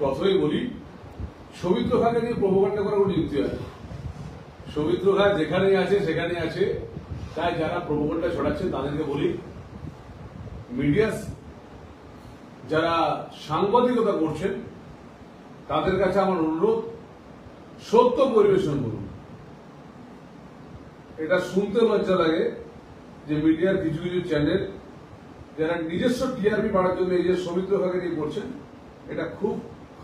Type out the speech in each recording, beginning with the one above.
প্রথমেই বলি, সৌমিত্র খাঁকে নিয়ে প্রোপাগান্ডা করার কোনো যুক্তি আছে? সৌমিত্র খাঁ যেখানেই আছে সেখানেই আছে। তাই যারা প্রোপাগান্ডা ছড়াচ্ছে তাদেরকে বলি, মিডিয়া যারা সাংবাদিকতা করছেন তাদের কাছে আমার অনুরোধ, সত্য পরিবেশন করুন। এটা শুনতে লজ্জা লাগে যে মিডিয়ার কিছু কিছু চ্যানেল যারা নিজস্ব টিআরপি বাড়ার জন্য এই যে সৌমিত্র খাঁকে নিয়ে করছেন, এটা খুব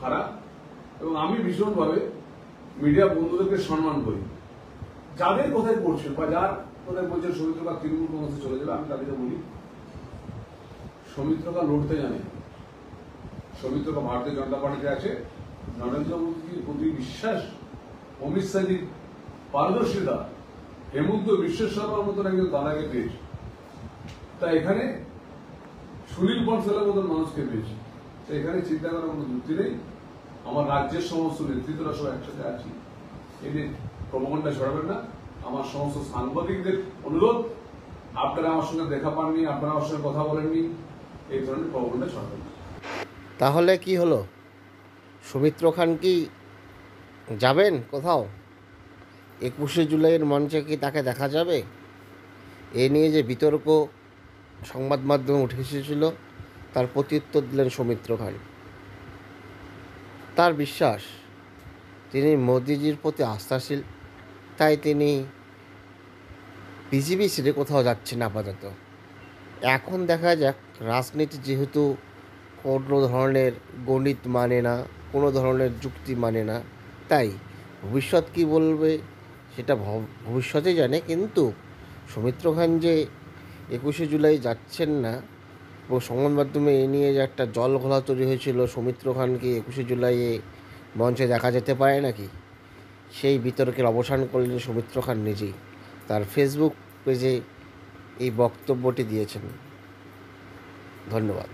খারাপ। এবং আমি ভীষণভাবে মিডিয়া বন্ধুদেরকে সম্মান করি। যাদের কোথায় করছেন বা যার কোথায় বলছেন সৌমিত্র খাঁ তৃণমূল কংগ্রেসে চলে যাবে, আমি তাদেরকে বলি, সৌমিত্র খাঁ লড়তে জানে। সৌমিত্র খাঁ ভারতীয় জনতা পার্টিতে আছে। নরেন্দ্র মোদীর প্রতি বিশ্বাস, অমিত শাহজির পারদর্শিতা, হেমন্ত বিশ্ব শর্মার মতন একজন দাদাকে পেয়েছে। তাই এখানে সুনীল বনসালের মতন মানুষকে পেয়েছে। তো এখানে চিন্তা করার কোনো যুক্তি নেই। আমার রাজ্যের সমস্ত নেতৃত্বরা সব একসাথে আছি। এদের প্রোপাগান্ডা ছড়াবেন না। আমার সমস্ত সাংবাদিকদের অনুরোধ, আপনারা আমার সঙ্গে দেখা পাননি, আপনারা আমার সঙ্গে কথা বলেননি, এই ধরনের প্রোপাগান্ডা ছড়াবেন না। তাহলে কি হলো? সৌমিত্র খান কি যাবেন কোথাও? 21শে জুলাইয়ের মঞ্চে কি তাকে দেখা যাবে? এ নিয়ে যে বিতর্ক সংবাদ মাধ্যমে উঠে এসেছিল, তার প্রত্যুত্তর দিলেন সৌমিত্র খান। তার বিশ্বাস, তিনি মোদিজির প্রতি আস্থাশীল, তাই তিনি বিজেপি ছেড়ে কোথাও যাচ্ছেন আপাতত। এখন দেখা যাক, রাজনীতি যেহেতু কোনো ধরনের গণিত মানে না, কোনো ধরনের যুক্তি মানে না, তাই ভবিষ্যৎ কী বলবে সেটা ভবিষ্যতে জানে। কিন্তু সৌমিত্র খান যে 21শে জুলাই যাচ্ছেন না, এবং সংবাদ মাধ্যমে এ নিয়ে যে একটা জল ঘোলা তৈরি হয়েছিল, সৌমিত্র খানকে 21শে জুলাইয়ে মঞ্চে দেখা যেতে পারে নাকি, সেই বিতর্কের অবসান করলেন সৌমিত্র খান নিজেই। তার ফেসবুক পেজে এই বক্তব্যটি দিয়েছেন। ধন্যবাদ।